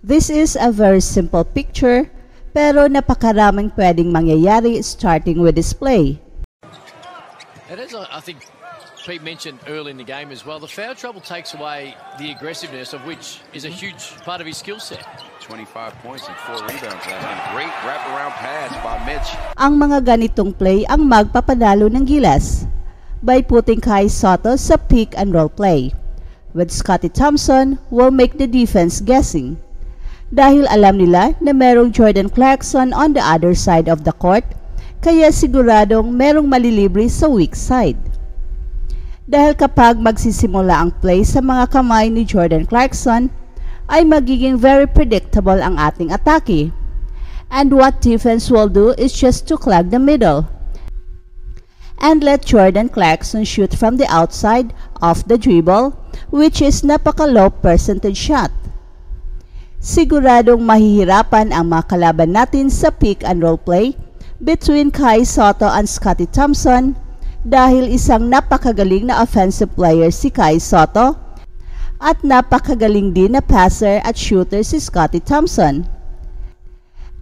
This is a very simple picture, pero napakaraming pwedeng mangyayari starting with display. And as I think Pete mentioned early in the game as well, the foul trouble takes away the aggressiveness, of which is a huge part of his skill set. 25 points and 4 rebounds last night. Great wraparound pass by Mitch. Ang mga ganitong play ang magpapanalo ng Gilas by putting Kai Sotto sa pick and roll play, with Scottie Thompson will make the defense guessing. Dahil alam nila na merong Jordan Clarkson on the other side of the court, kaya siguradong merong malilibre sa weak side. Dahil kapag magsisimula ang play sa mga kamay ni Jordan Clarkson, ay magiging very predictable ang ating atake. And what defense will do is just to clog the middle and let Jordan Clarkson shoot from the outside off the dribble, which is napaka-low percentage shot. Siguradong mahihirapan ang mga kalaban natin sa pick and roll play between Kai Sotto and Scottie Thompson dahil isang napakagaling na offensive player si Kai Sotto at napakagaling din na passer at shooter si Scottie Thompson.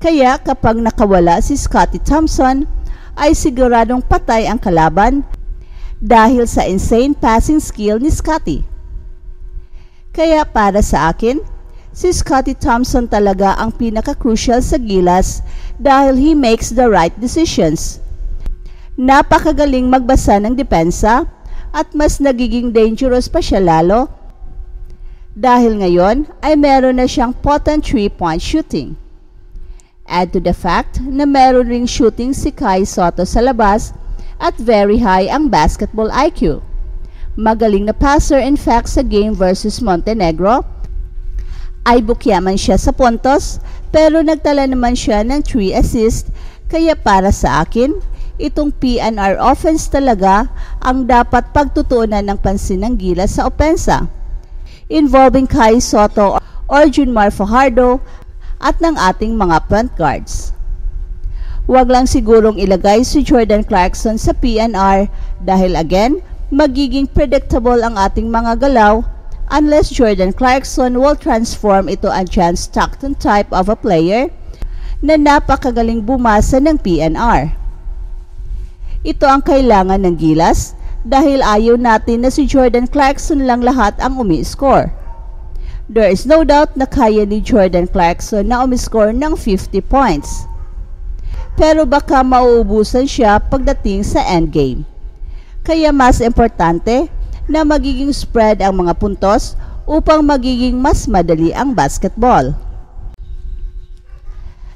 Kaya kapag nakawala si Scottie Thompson ay siguradong patay ang kalaban dahil sa insane passing skill ni Scottie. Kaya para sa akin, si Scottie Thompson talaga ang pinaka-crucial sa Gilas dahil he makes the right decisions. Napakagaling magbasa ng depensa at mas nagiging dangerous pa siya lalo dahil ngayon ay meron na siyang potent 3-point shooting. Add to the fact na meron ring shooting si Kai Sotto sa labas at very high ang basketball IQ. Magaling na passer in fact sa game versus Montenegro, ay bukyaman siya sa puntos pero nagtala naman siya ng 3 assists, kaya para sa akin, itong PNR offense talaga ang dapat pagtutuunan ng pansin ng Gilas sa opensa, involving Kai Sotto or Junmar Fajardo at ng ating mga front guards. Huwag lang sigurong ilagay si Jordan Clarkson sa PNR dahil again, magiging predictable ang ating mga galaw unless Jordan Clarkson will transform ito ang John Stockton type of a player na napakagaling bumasa ng PNR. Ito ang kailangan ng Gilas dahil ayaw natin na si Jordan Clarkson lang lahat ang umi-score. There is no doubt na kaya ni Jordan Clarkson na umi-score ng 50 points. Pero baka mauubusan siya pagdating sa endgame. Kaya mas importante na magiging spread ang mga puntos upang magiging mas madali ang basketball.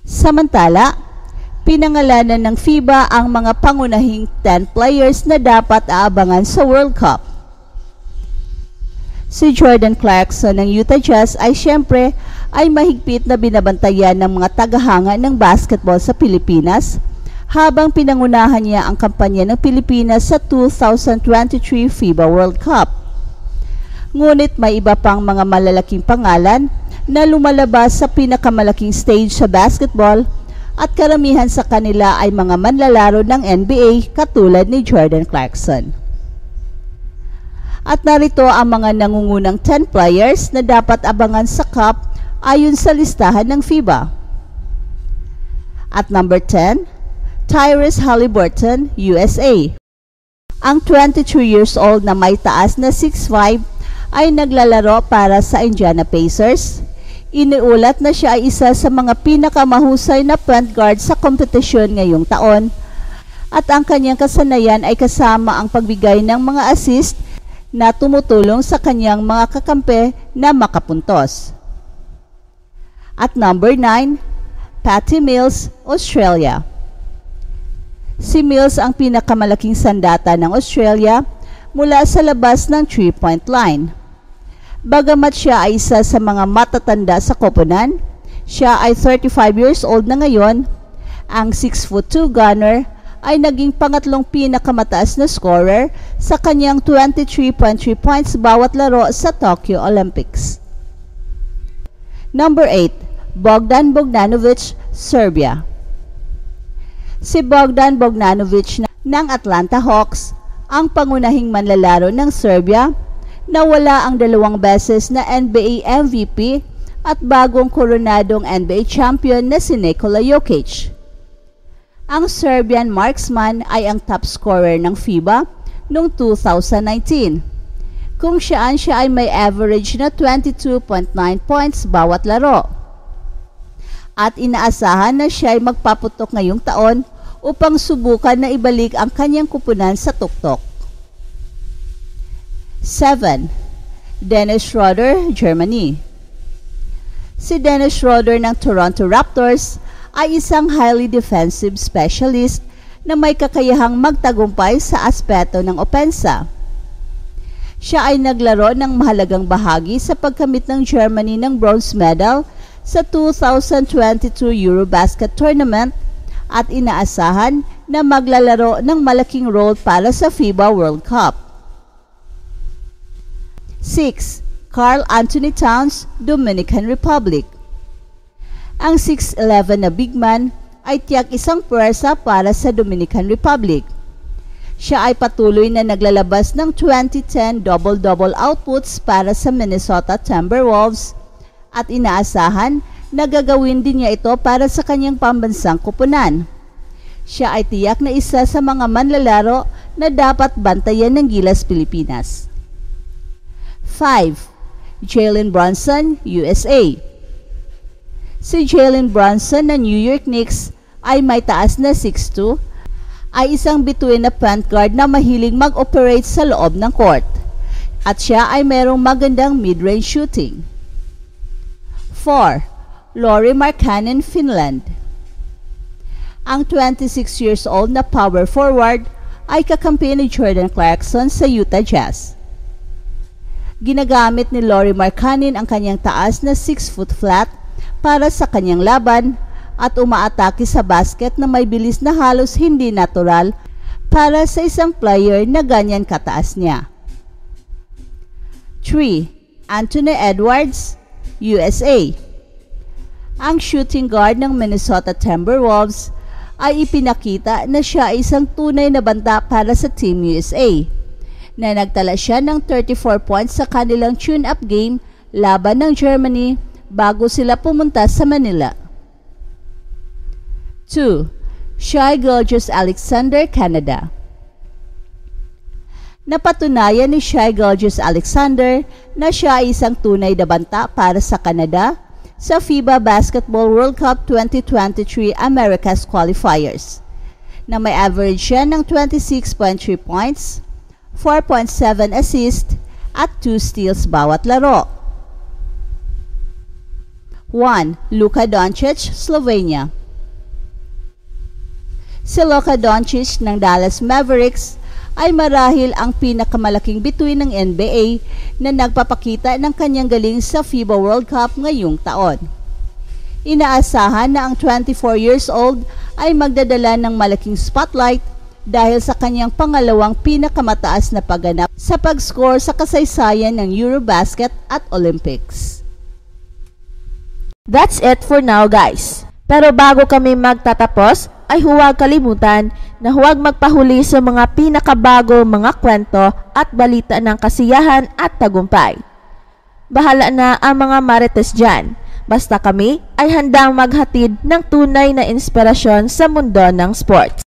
Samantala, pinangalanan ng FIBA ang mga pangunahing 10 players na dapat aabangan sa World Cup. Si Jordan Clarkson ng Utah Jazz ay siyempre ay mahigpit na binabantayan ng mga tagahanga ng basketball sa Pilipinas habang pinangunahan niya ang kampanya ng Pilipinas sa 2023 FIBA World Cup. Ngunit may iba pang mga malalaking pangalan na lumalabas sa pinakamalaking stage sa basketball at karamihan sa kanila ay mga manlalaro ng NBA katulad ni Jordan Clarkson. At narito ang mga nangungunang 10 players na dapat abangan sa Cup ayon sa listahan ng FIBA. At number 10, Tyrese Haliburton, USA. Ang 22 years old na may taas na 6'5" ay naglalaro para sa Indiana Pacers. Iniulat na siya ay isa sa mga pinakamahusay na point guard sa kompetisyon ngayong taon at ang kanyang kasanayan ay kasama ang pagbigay ng mga assist na tumutulong sa kanyang mga kakampi na makapuntos. At number 9, Patty Mills, Australia. Si Mills ang pinakamalaking sandata ng Australia mula sa labas ng 3-point line. Bagamat siya ay isa sa mga matatanda sa koponan, siya ay 35 years old na ngayon. Ang 6'2" gunner ay naging pangatlong pinakamataas na scorer sa kanyang 23.3 points bawat laro sa Tokyo Olympics. Number 8, Bogdan Bogdanovic, Serbia. Si Bogdan Bogdanovic ng Atlanta Hawks ang pangunahing manlalaro ng Serbia na wala ang 2 beses na NBA MVP at bagong koronadong NBA champion na si Nikola Jokic. Ang Serbian marksman ay ang top scorer ng FIBA noong 2019, kung siya ay may average na 22.9 points bawat laro. At inaasahan na siya ay magpaputok ngayong taon upang subukan na ibalik ang kanyang kupunan sa tuktok. 7. Dennis Schroeder, Germany. Si Dennis Schroeder ng Toronto Raptors ay isang highly defensive specialist na may kakayahang magtagumpay sa aspeto ng opensa. Siya ay naglaro ng mahalagang bahagi sa pagkamit ng Germany ng bronze medal sa 2022 Eurobasket Tournament at inaasahan na maglalaro ng malaking role para sa FIBA World Cup. 6. Karl Anthony Towns, Dominican Republic. Ang 6'11 na big man ay tiyak isang puwersa para sa Dominican Republic. Siya ay patuloy na naglalabas ng 2010 double-double outputs para sa Minnesota Timberwolves at inaasahan na gagawin din niya ito para sa kanyang pambansang kupunan. Siya ay tiyak na isa sa mga manlalaro na dapat bantayan ng Gilas Pilipinas. 5. Jalen Brunson, USA. Si Jalen Brunson ng New York Knicks ay may taas na 6'2", ay isang bituin na point guard na mahilig mag-operate sa loob ng court, at siya ay mayroong magandang mid-range shooting. 4. Lauri Markkanen, Finland. Ang 26 years old na power forward ay kakampi ni Jordan Clarkson sa Utah Jazz. Ginagamit ni Lauri Markkanen ang kanyang taas na 6-foot flat para sa kanyang laban at umaatake sa basket na may bilis na halos hindi natural para sa isang player na ganyan kataas niya. 3. Anthony Edwards, USA. Ang shooting guard ng Minnesota Timberwolves ay ipinakita na siya ay isang tunay na banta para sa Team USA, na nagtala siya ng 34 points sa kanilang tune-up game laban ng Germany bago sila pumunta sa Manila. 2. Shai Gilgeous-Alexander, Canada. Napatunayan ni Shai Gilgeous-Alexander na siya ay isang tunay na banta para sa Canada sa FIBA Basketball World Cup 2023 Americas Qualifiers, na may average siya ng 26.3 points, 4.7 assists at 2 steals bawat laro. 1. Luka Doncic, Slovenia. Si Luka Doncic ng Dallas Mavericks ay marahil ang pinakamalaking bituin ng NBA na nagpapakita ng kanyang galing sa FIBA World Cup ngayong taon. Inaasahan na ang 24 years old ay magdadala ng malaking spotlight dahil sa kanyang pangalawang pinakamataas na pagganap sa pag-score sa kasaysayan ng Eurobasket at Olympics. That's it for now, guys. Pero bago kami magtatapos, ay huwag kalimutan na huwag magpahuli sa mga pinakabago mga kwento at balita ng kasiyahan at tagumpay. Bahala na ang mga marites dyan. Basta kami ay handang maghatid ng tunay na inspirasyon sa mundo ng sports.